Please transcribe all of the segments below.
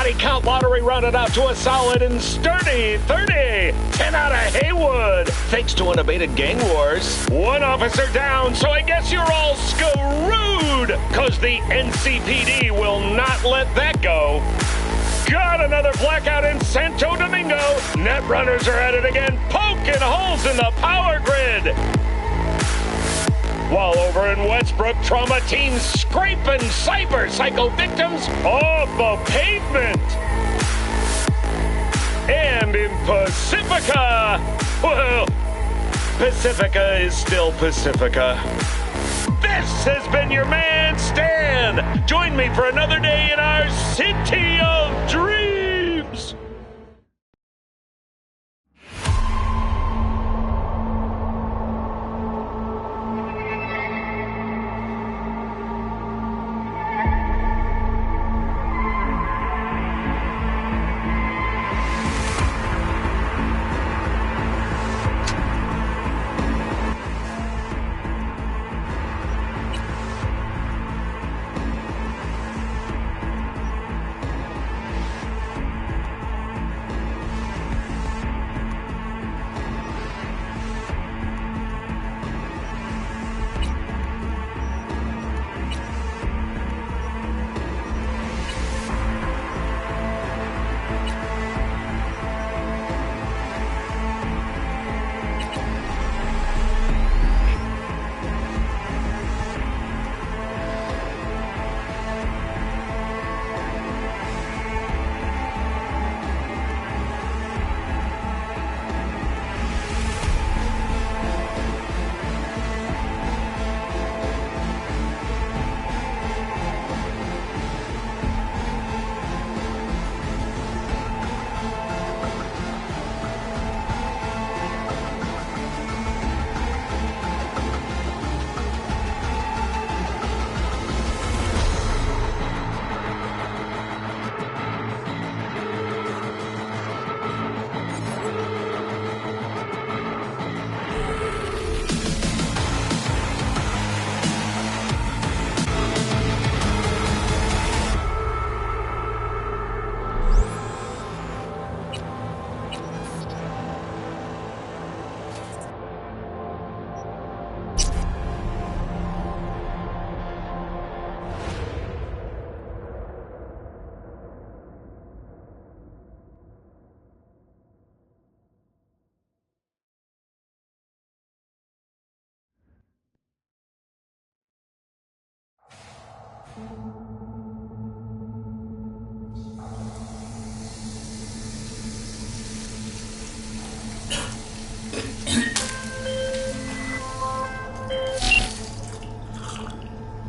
body count lottery rounded out to a solid and sturdy 30. 10 out of Haywood, thanks to unabated gang wars. One officer down, so I guess you're all screwed, cause the NCPD will not let that go. Got another blackout in Santo Domingo. Net runners are at it again, poking holes in the power grid. While over in Westbrook, trauma teams scraping cyber psycho victims off the pavement. And in Pacifica, well, Pacifica is still Pacifica. This has been your man, Stan. Join me for another day in our city of dreams.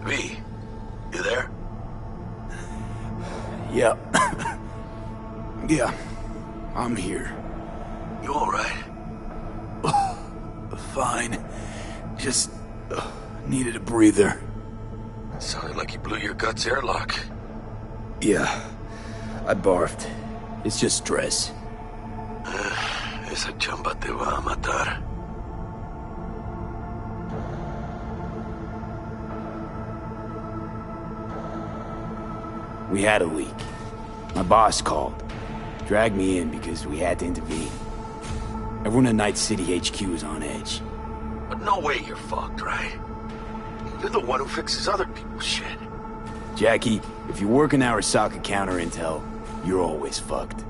V, you there? Yeah. Yeah, I'm here. You alright? Fine. Just needed a breather. Sounded like you blew your guts airlock. Yeah, I barfed. It's just stress. Esa chamba te va a matar. We had a leak. My boss called. Dragged me in because we had to intervene. Everyone at Night City HQ is on edge. But no way you're fucked, right? You're the one who fixes other people's shit. Jackie, if you work in Arasaka counter intel, you're always fucked.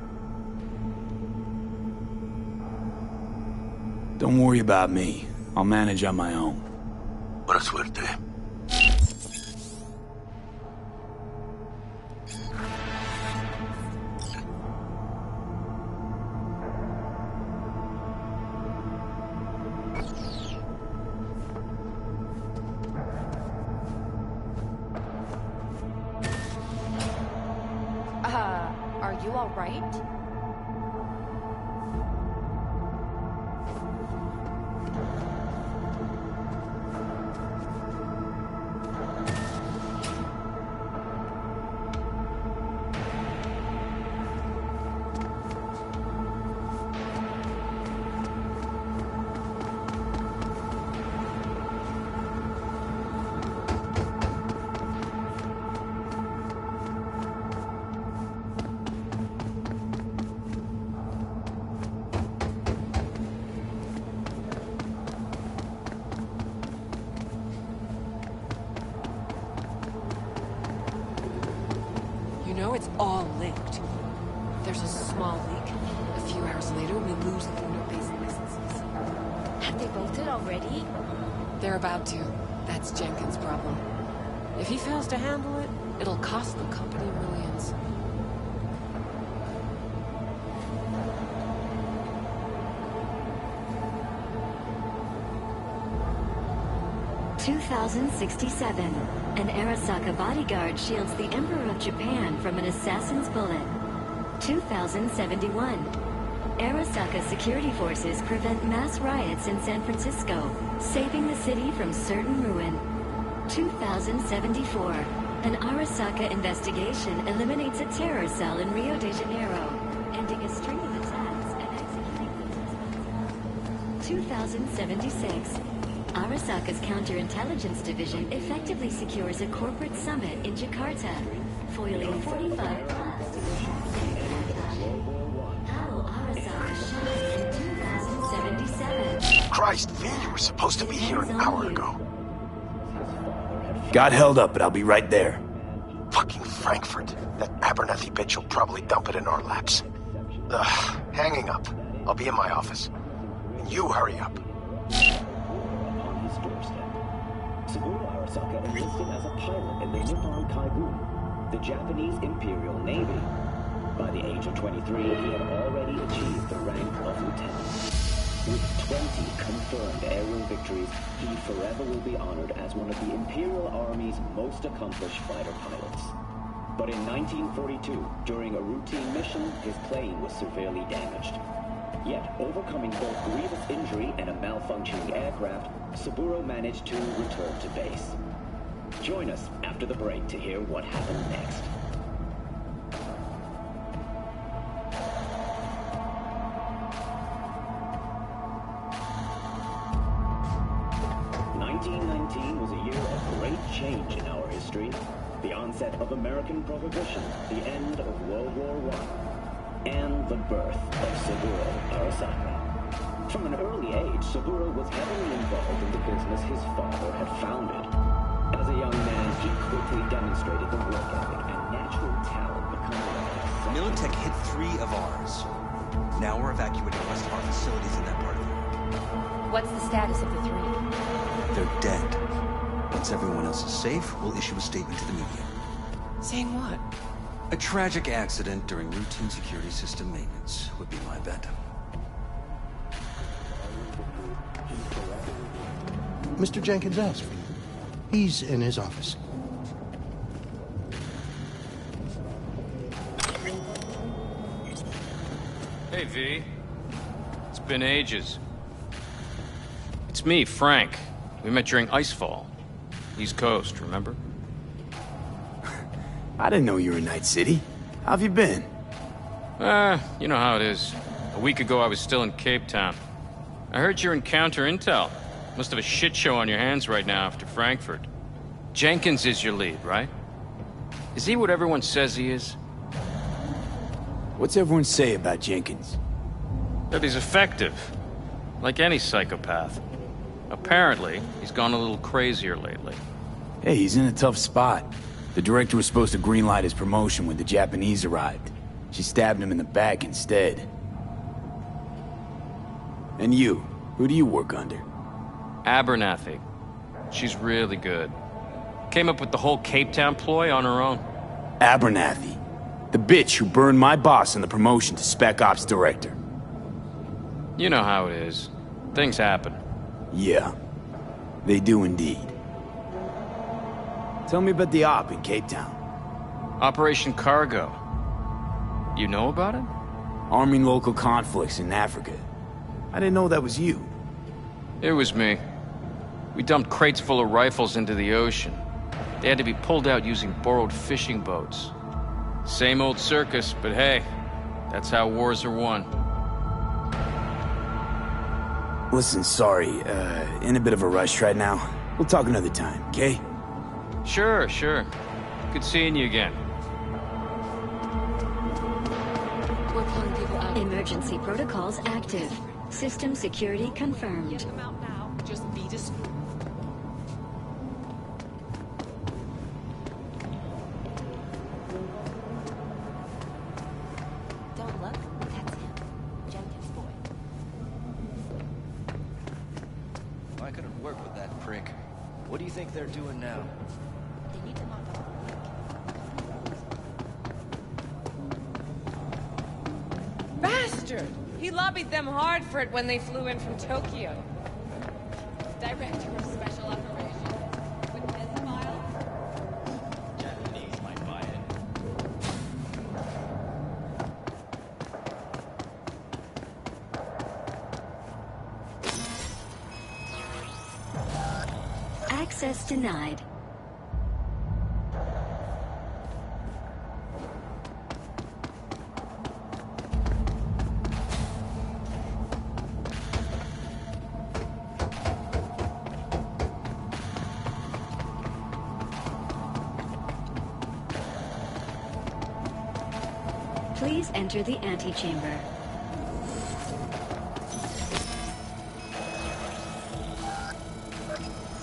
Don't worry about me. I'll manage on my own. Buena suerte. Are you all right? There's a small leak. A few hours later, we lose the lunar base licenses. Have they bolted already? They're about to. That's Jenkins' problem. If he fails to handle it, it'll cost the company millions. (2067). An Arasaka bodyguard shields the Emperor of Japan from an assassin's bullet. 2071. Arasaka security forces prevent mass riots in San Francisco, saving the city from certain ruin. 2074. An Arasaka investigation eliminates a terror cell in Rio de Janeiro, ending a string of attacks and executing the suspects. 2076. Arasaka's counterintelligence division effectively secures a corporate summit in Jakarta, foiling 45 blasts. How Arasaka shines in 2077. Christ, V, you were supposed to be here an hour ago. Got held up, but I'll be right there. Fucking Frankfurt. That Abernathy bitch will probably dump it in our laps. Ugh, hanging up. I'll be in my office. And you hurry up. Saburo Arasaka enlisted as a pilot in the Nippon Kaigun, the Japanese Imperial Navy. By the age of 23, he had already achieved the rank of lieutenant. With 20 confirmed airborne victories, he forever will be honored as one of the Imperial Army's most accomplished fighter pilots. But in 1942, during a routine mission, his plane was severely damaged. Yet, overcoming both grievous injury and a malfunctioning aircraft, Saburo managed to return to base. Join us after the break to hear what happened next. (1919) was a year of great change in our history. The onset of American Prohibition, the end of World War I, and the birth of Saburo Arasaka. From an early age, Saburo was heavily involved in the business his father had founded. As a young man, he quickly demonstrated the work ethic and natural talent becoming a Militech hit 3 of ours. Now we're evacuating the rest of our facilities in that part of the world. What's the status of the 3? They're dead. Once everyone else is safe, we'll issue a statement to the media. Saying what? A tragic accident during routine security system maintenance would be my bet. Mr. Jenkins asked for you. He's in his office. Hey, V. It's been ages. It's me, Frank. We met during Icefall. East Coast, remember? I didn't know you were in Night City. How have you been? You know how it is. A week ago, I was still in Cape Town. I heard you're in counter intel. Must have a shit show on your hands right now after Frankfurt. Jenkins is your lead, right? Is he what everyone says he is? What's everyone say about Jenkins? That he's effective. Like any psychopath. Apparently, he's gone a little crazier lately. Hey, he's in a tough spot. The director was supposed to greenlight his promotion when the Japanese arrived. She stabbed him in the back instead. And you? Who do you work under? Abernathy. She's really good. Came up with the whole Cape Town ploy on her own. Abernathy. The bitch who burned my boss in the promotion to Spec Ops Director. You know how it is. Things happen. Yeah. They do indeed. Tell me about the op in Cape Town. Operation Cargo. You know about it? Arming local conflicts in Africa. I didn't know that was you. It was me. We dumped crates full of rifles into the ocean. They had to be pulled out using borrowed fishing boats. Same old circus, but hey, that's how wars are won. Listen, sorry, in a bit of a rush right now. We'll talk another time, okay? Sure. Good seeing you again. We're pulling people out. Emergency protocols active. System security confirmed. Get them out now. Just be discreet. work with that prick. What do you think they're doing now? They need to mop up. Bastard! He lobbied them hard for it when they flew in from Tokyo. Director of Special Operations. With this file? Japanese might buy it. Access denied. Please enter the antechamber.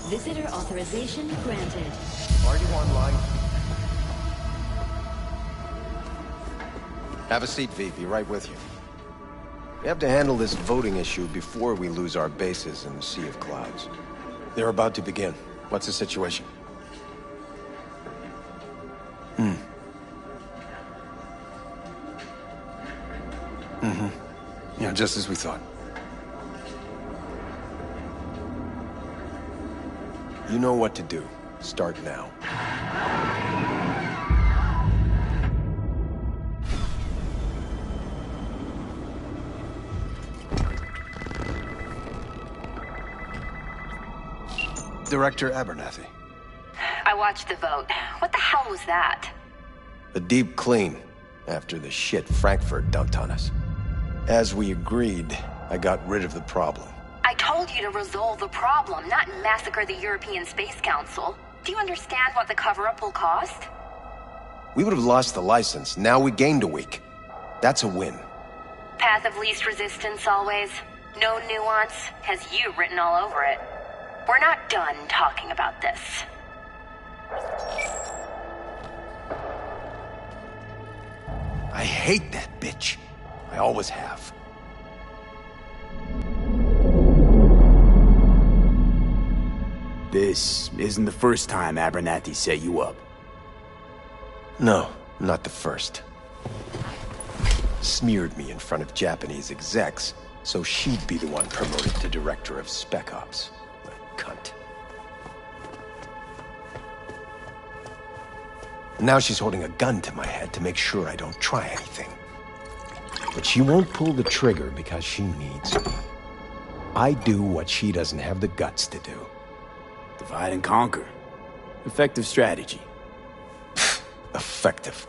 Visitor authorization granted. Are you online? Have a seat, V. Be right with you. We have to handle this voting issue before we lose our bases in the Sea of Clouds. They're about to begin. What's the situation? Yeah, just as we thought. You know what to do. Start now. Director Abernathy. I watched the vote. What the hell was that? A deep clean after the shit Frankfurt dumped on us. As we agreed, I got rid of the problem. I told you to resolve the problem, not massacre the European Space Council. Do you understand what the cover-up will cost? We would have lost the license. Now we gained a week. That's a win. Path of least resistance always. No nuance. Has you written all over it. We're not done talking about this. I hate that bitch. I always have. This isn't the first time Abernathy set you up. No, not the first. Smeared me in front of Japanese execs, so she'd be the one promoted to Director of Spec Ops. What a cunt. Now she's holding a gun to my head to make sure I don't try anything. But she won't pull the trigger because she needs me. I do what she doesn't have the guts to do. Divide and conquer. Effective strategy. Effective.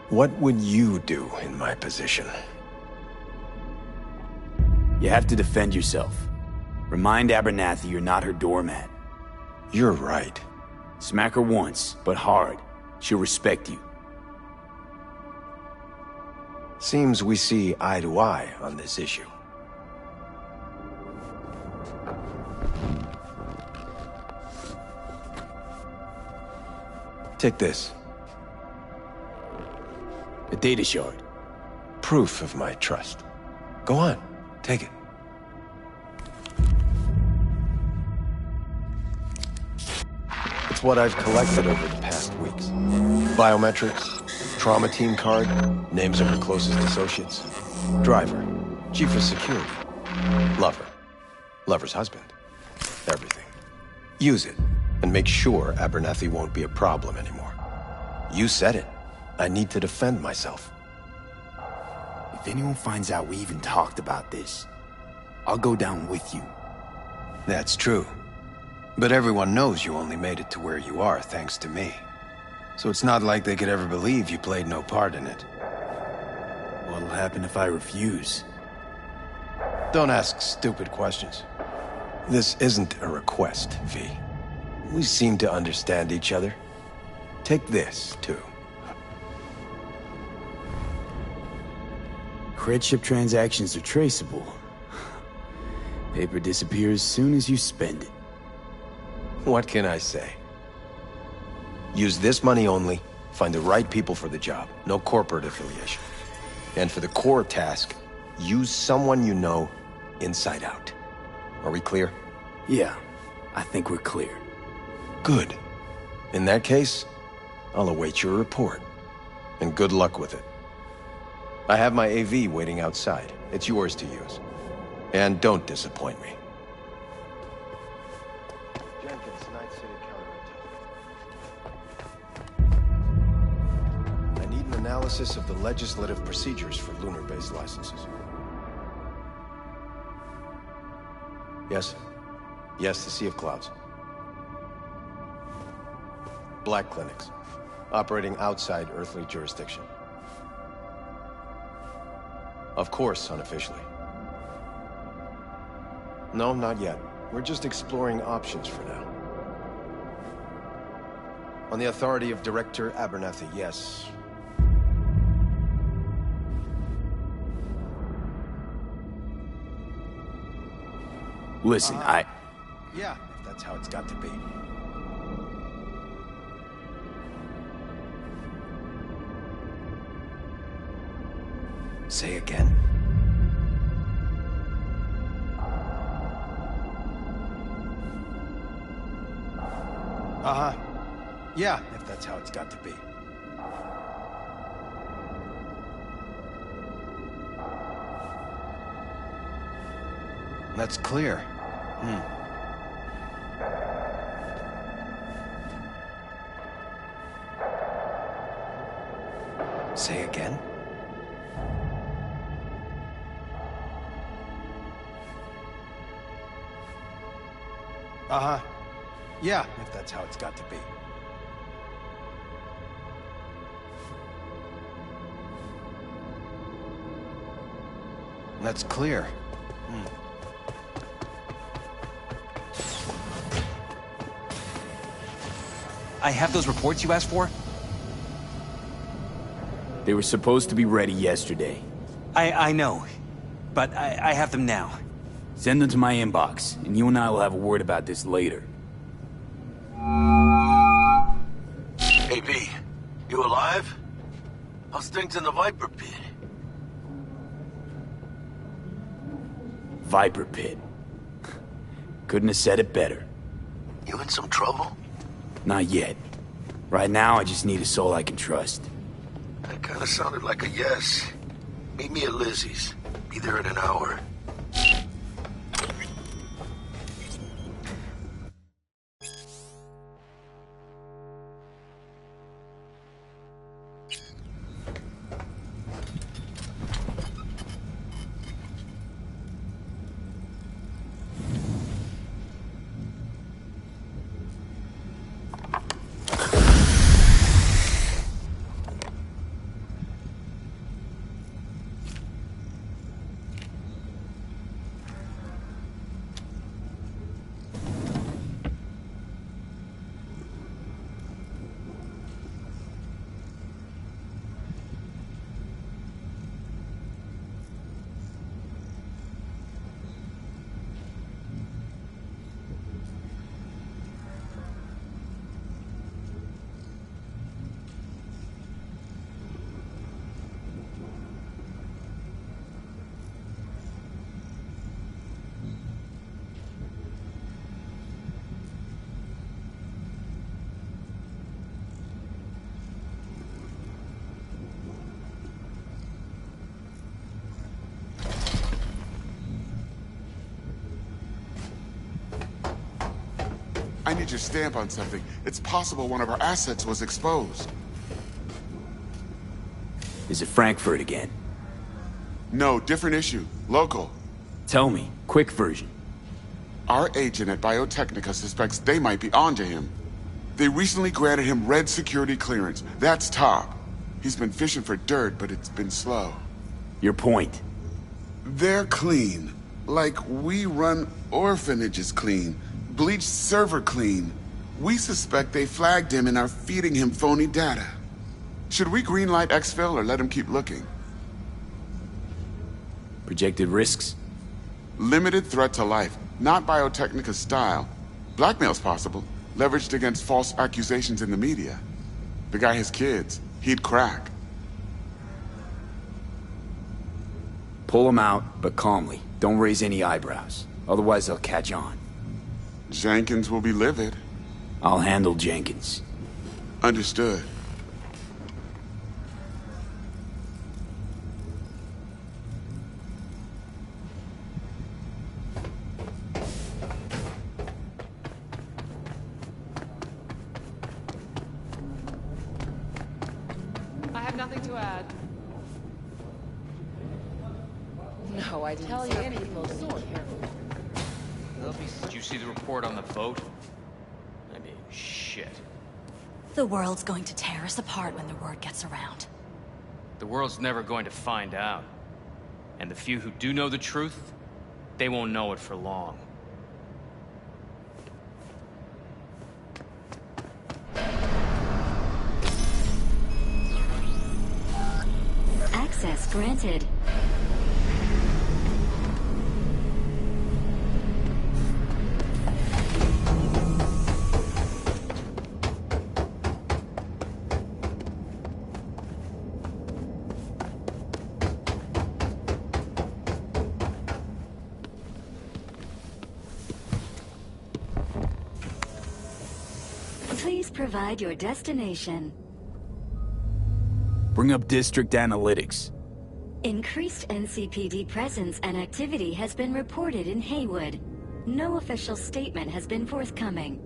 What would you do in my position? You have to defend yourself. Remind Abernathy you're not her doormat. You're right. Smack her once, but hard. She'll respect you. Seems we see eye to eye on this issue. Take this. A data shard. Proof of my trust. Go on, take it. It's what I've collected over the past weeks. Biometrics, trauma team card, names of her closest associates, driver, chief of security, lover, lover's husband, everything. Use it, and make sure Abernathy won't be a problem anymore. You said it. I need to defend myself. If anyone finds out we even talked about this, I'll go down with you. That's true. But everyone knows you only made it to where you are thanks to me. So it's not like they could ever believe you played no part in it. What'll happen if I refuse? Don't ask stupid questions. This isn't a request, V. We seem to understand each other. Take this, too. Cred ship transactions are traceable. Paper disappears as soon as you spend it. What can I say? Use this money only, find the right people for the job, no corporate affiliation. And for the core task, use someone you know inside out. Are we clear? Yeah. I think we're clear. Good. In that case, I'll await your report. And good luck with it. I have my AV waiting outside. It's yours to use. And don't disappoint me. Jenkins, Night City counterintel. I need an analysis of the legislative procedures for lunar-based licenses. Yes. Yes, the Sea of Clouds. Black clinics. Operating outside earthly jurisdiction. Of course, unofficially. No, not yet. We're just exploring options for now. On the authority of Director Abernathy, yes. Listen, Yeah, if that's how it's got to be. Say again? Uh-huh. Yeah, if that's how it's got to be. That's clear. Say again? Uh-huh. Yeah, if that's how it's got to be. That's clear. I have those reports you asked for? They were supposed to be ready yesterday. I know, but I have them now. Send them to my inbox, and you and I will have a word about this later. Hey, V. You alive? How's things in the Viper Pit? Viper Pit. Couldn't have said it better. You in some trouble? Not yet. Right now, I just need a soul I can trust. That kinda sounded like a yes. Meet me at Lizzie's. Be there in an hour. I need your stamp on something. It's possible one of our assets was exposed. Is it Frankfurt again? No, different issue. Local. Tell me. Quick version. Our agent at Biotechnica suspects they might be onto him. They recently granted him red security clearance. That's top. He's been fishing for dirt, but it's been slow. Your point? They're clean. Like we run orphanages clean. Bleached server clean. We suspect they flagged him and are feeding him phony data. Should we greenlight exfil or let him keep looking? Projected risks? Limited threat to life. Not Biotechnica's style. Blackmail's possible. Leveraged against false accusations in the media. The guy has kids. He'd crack. Pull him out, but calmly. Don't raise any eyebrows. Otherwise they'll catch on. Jenkins will be livid. I'll handle Jenkins. Understood. I have nothing to add. No, I tell you, people to be careful. Did you see the report on the vote? I mean, shit. The world's going to tear us apart when the word gets around. The world's never going to find out. And the few who do know the truth, they won't know it for long. Access granted. Please provide your destination. Bring up district analytics. Increased NCPD presence and activity has been reported in Haywood. No official statement has been forthcoming.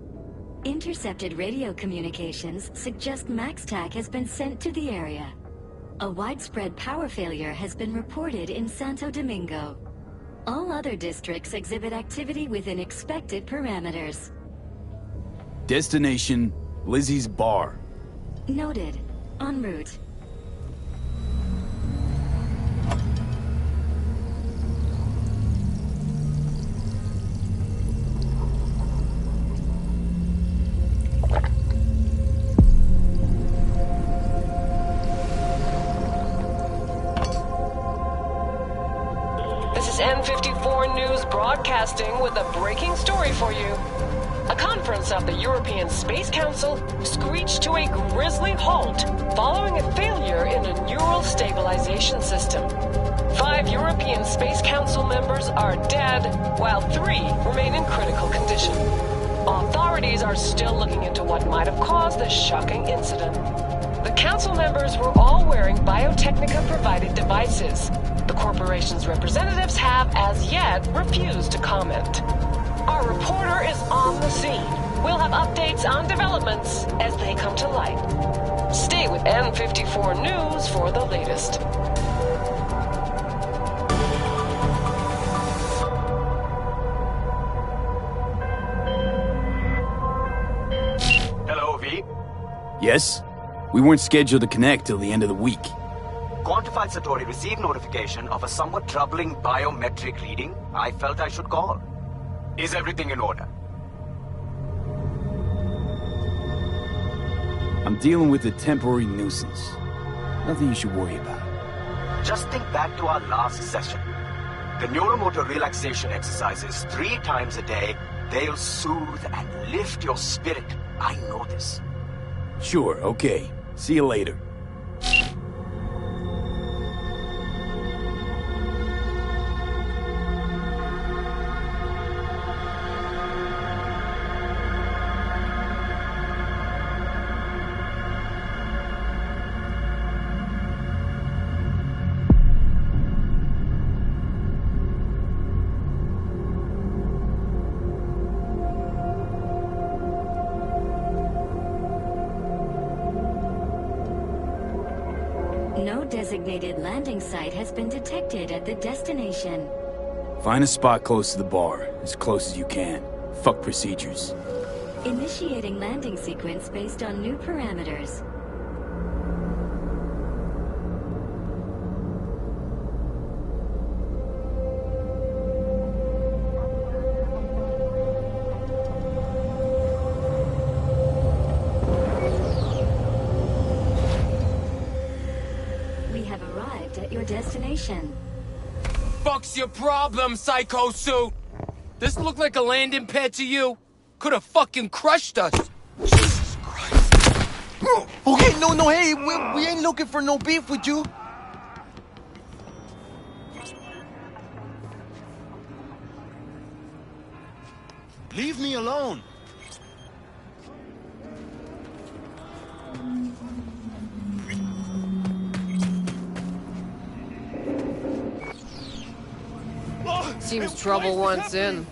Intercepted radio communications suggest MaxTac has been sent to the area. A widespread power failure has been reported in Santo Domingo. All other districts exhibit activity within expected parameters. Destination, Lizzie's bar. Noted. En route. This is N54 News broadcasting with a breaking story for you. A conference of the European Space Council screeched to a grisly halt following a failure in a neural stabilization system. 5 European Space Council members are dead, while 3 remain in critical condition. Authorities are still looking into what might have caused this shocking incident. The council members were all wearing Biotechnica-provided devices. The corporation's representatives have, as yet, refused to comment. Our reporter is on the scene. We'll have updates on developments as they come to light. Stay with N54 News for the latest. Hello, V. Yes? We weren't scheduled to connect till the end of the week. Quantified Satori received notification of a somewhat troubling biometric reading. I felt I should call. Is everything in order? I'm dealing with a temporary nuisance. Nothing you should worry about. Just think back to our last session. The neuromotor relaxation exercises 3 times a day. They'll soothe and lift your spirit. I know this. Sure, okay. See you later. No designated landing site has been detected at the destination. Find a spot close to the bar, as close as you can. Fuck procedures. Initiating landing sequence based on new parameters. We have arrived at your destination. Fuck's your problem, Psycho Suit? This look like a landing pad to you? Could have fucking crushed us. Jesus Christ. Okay, no, hey, we ain't looking for no beef with you. Leave me alone. Seems trouble once in.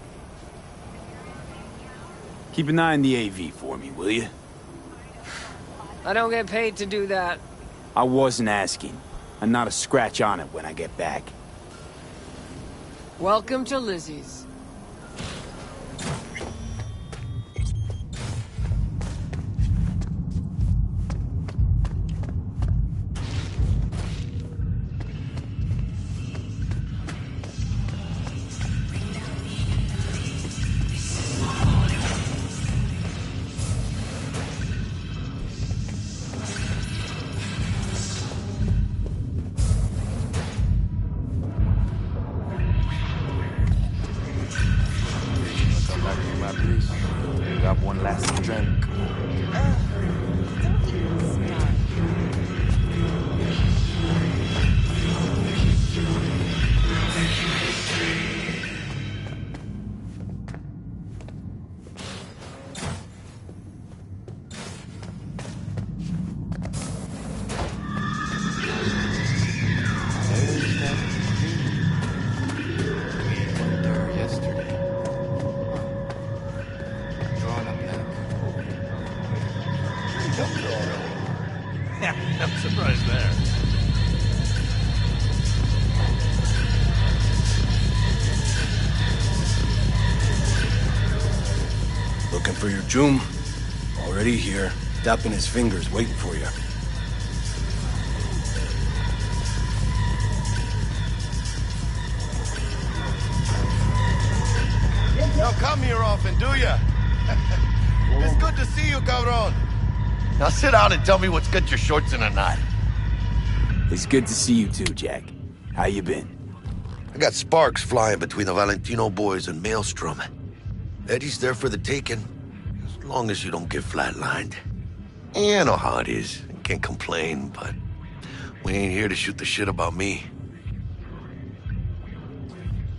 Keep an eye on the AV for me, will you? I don't get paid to do that. I wasn't asking. And not a scratch on it when I get back. Welcome to Lizzie's. Grab one last drink. No surprise there. Looking for your Joom? Already here, tapping his fingers, waiting for you. Don't come here often, do ya? It's good to see you, cabron. Now sit down and tell me what's got your shorts in a knot. It's good to see you too, Jack. How you been? I got sparks flying between the Valentino boys and Maelstrom. Eddie's there for the taking, as long as you don't get flatlined. You know how it is. I can't complain, but we ain't here to shoot the shit about me.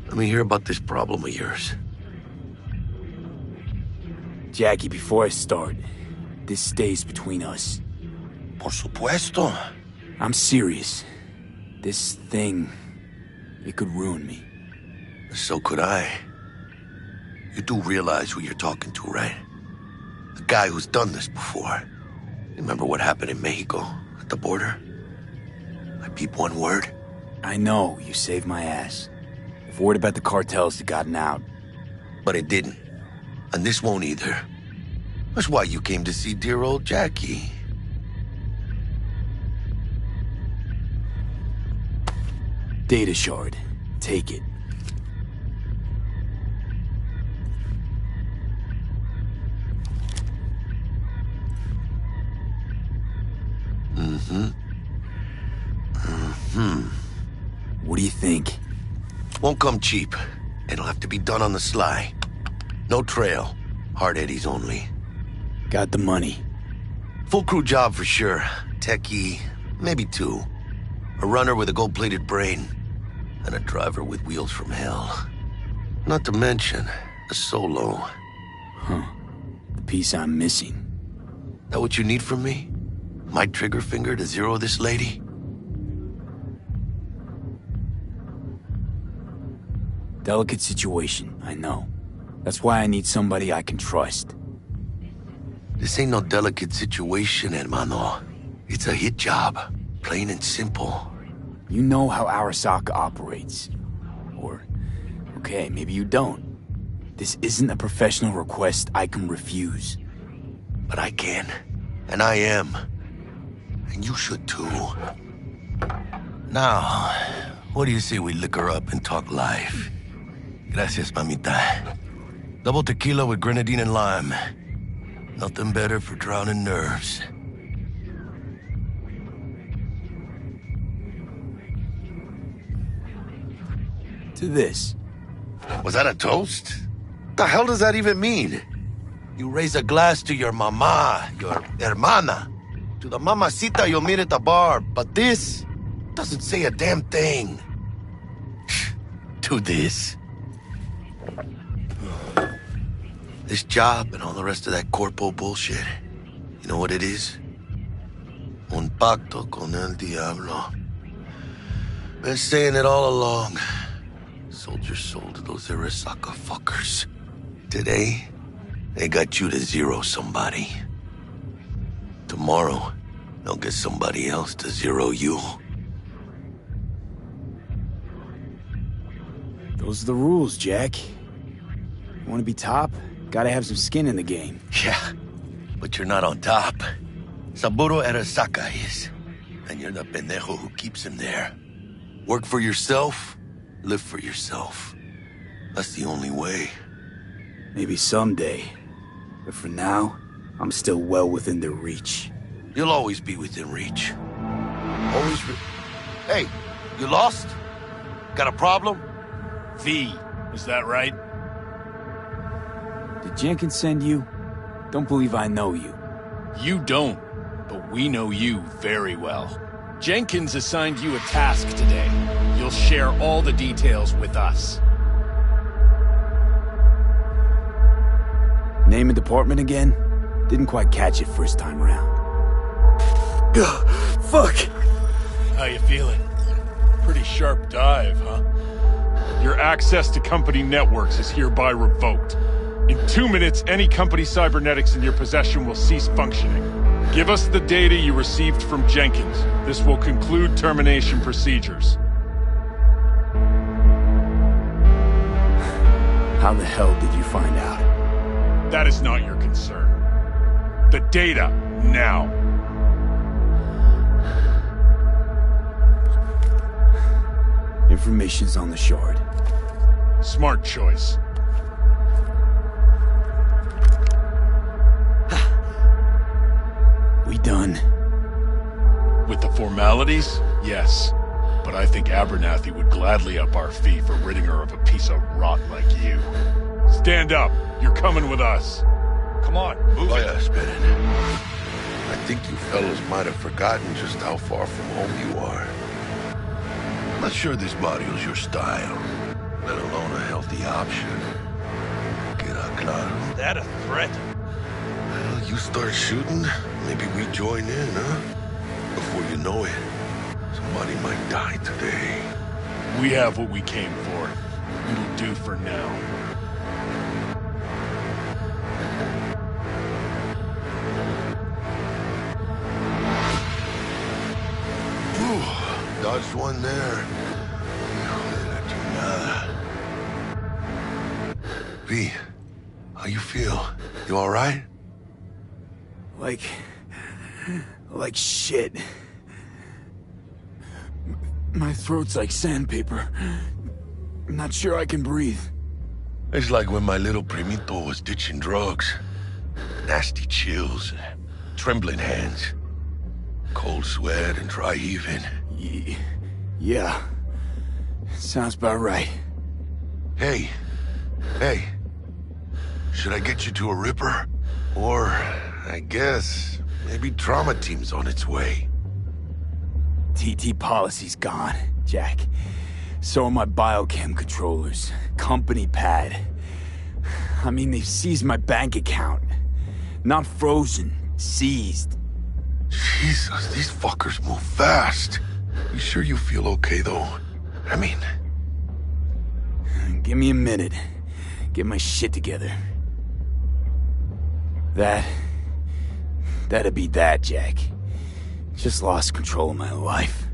Let me hear about this problem of yours. Jackie, before I start, this stays between us. Por supuesto. I'm serious. This thing, it could ruin me. So could I. You do realize who you're talking to, right? The guy who's done this before. Remember what happened in Mexico, at the border? I peep one word. I know, you saved my ass. If word about the cartels had gotten out. But it didn't. And this won't either. That's why you came to see dear old Jackie. Data shard. Take it. What do you think? Won't come cheap. It'll have to be done on the sly. No trail. Hard eddies only. Got the money. Full crew job for sure. Techie, maybe two. A runner with a gold-plated brain. And a driver with wheels from hell. Not to mention, a solo. Huh. The piece I'm missing. That what you need from me? My trigger finger to zero this lady? Delicate situation, I know. That's why I need somebody I can trust. This ain't no delicate situation, hermano. It's a hit job. Plain and simple. You know how Arasaka operates. Or, okay, maybe you don't. This isn't a professional request I can refuse. But I can. And I am. And you should too. Now, what do you say we liquor up and talk life? Gracias, mamita. Double tequila with grenadine and lime. Nothing better for drowning nerves. To this. Was that a toast? What the hell does that even mean? You raise a glass to your mama, your hermana, to the mamacita you'll meet at the bar, but this doesn't say a damn thing. To this. This job and all the rest of that corpo bullshit, you know what it is? Un pacto con el diablo. Been saying it all along. Sold your soul to those Arasaka fuckers. Today, they got you to zero somebody. Tomorrow, they'll get somebody else to zero you. Those are the rules, Jack. You want to be top? Gotta have some skin in the game. Yeah, but you're not on top. Saburo Arasaka is. And you're the pendejo who keeps him there. Work for yourself, live for yourself. That's the only way. Maybe someday. But for now, I'm still well within their reach. You'll always be within reach. Hey, you lost? Got a problem? V, is that right? Did Jenkins send you? Don't believe I know you. You don't, but we know you very well. Jenkins assigned you a task today. You'll share all the details with us. Name and department again? Didn't quite catch it first time round. Ugh, fuck! How you feeling? Pretty sharp dive, huh? Your access to company networks is hereby revoked. In 2 minutes, any company cybernetics in your possession will cease functioning. Give us the data you received from Jenkins. This will conclude termination procedures. How the hell did you find out? That is not your concern. The data, now. Information's on the shard. Smart choice. We done? With the formalities? Yes. But I think Abernathy would gladly up our fee for ridding her of a piece of rot like you. Stand up. You're coming with us. Come on, move it. I think you fellows might have forgotten just how far from home you are. I'm not sure this barrio's your style, let alone a healthy option. Queda claro. Is that a threat? Well, you start shooting, maybe we join in, huh? Before you know it, somebody might die today. We have what we came for. It'll do for now. Dodged one there. V, how you feel? You all right? Like shit. My throat's like sandpaper. I'm not sure I can breathe. It's like when my little primito was ditching drugs. Nasty chills, trembling hands, cold sweat and dry heaving. Yeah. Sounds about right. Hey. Should I get you to a Ripper? Or, I guess, maybe trauma team's on its way. TT policy's gone, Jack. So are my biochem controllers. Company pad. I mean, they've seized my bank account. Not frozen, seized. Jesus, these fuckers move fast. You sure you feel okay, though? I mean... Give me a minute. Get my shit together. That'd be that, Jack. Just lost control of my life.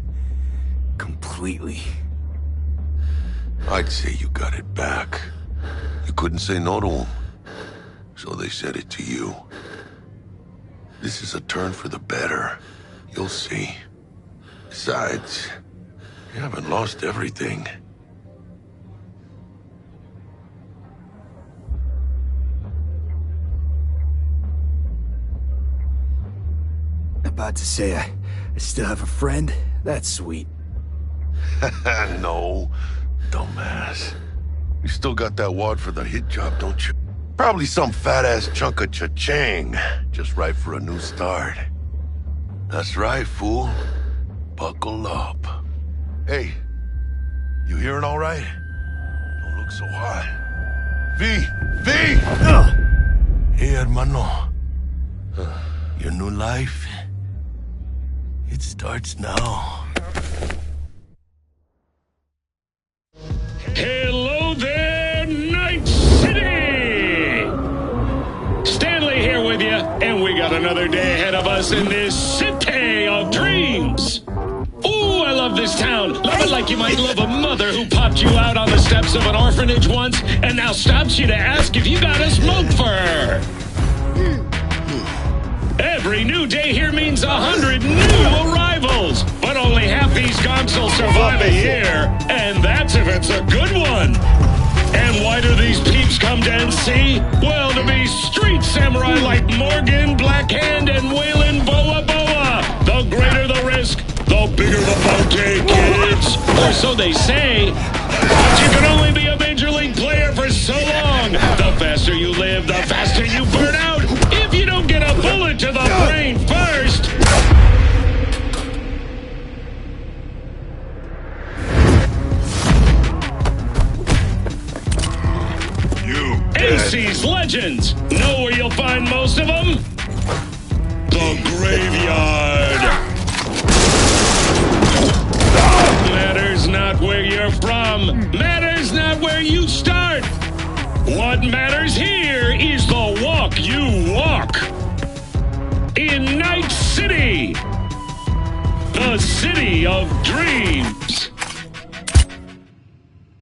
Completely. I'd say you got it back. You couldn't say no to them. So they said it to you. This is a turn for the better. You'll see. Besides, you haven't lost everything. About to say I still have a friend? That's sweet. No, dumbass. You still got that wad for the hit job, don't you? Probably some fat-ass chunk of cha-ching, just right for a new start. That's right, fool. Buckle up. Hey, you hearing all right? Don't look so hot. V! Hey, hermano. Your new life, it starts now. Hello there, Night City! Stanley here with you, and we got another day ahead of us in this city of dreams. Ooh, I love this town. Love it like you might love a mother who popped you out on the steps of an orphanage once and now stops you to ask if you got a smoke for her. Every new day here means 100 new arrivals, but only half these gonks will survive a year, and that's if it's a good one. And why do these peeps come to NC? Well, to be street samurai like Morgan, Blackhand, and Waylon Boa Boa. The greater the risk, the bigger the bounty, kids. Or so they say. But you can only be a major league player for so long. The faster you live, the faster you burn out. If you don't get a bullet to the brain first. AC's legends. Know where you'll find most of them? The graveyard. Matters not where you're from. Matters not where you start. What matters here is the walk you walk. In Night City, the city of dreams.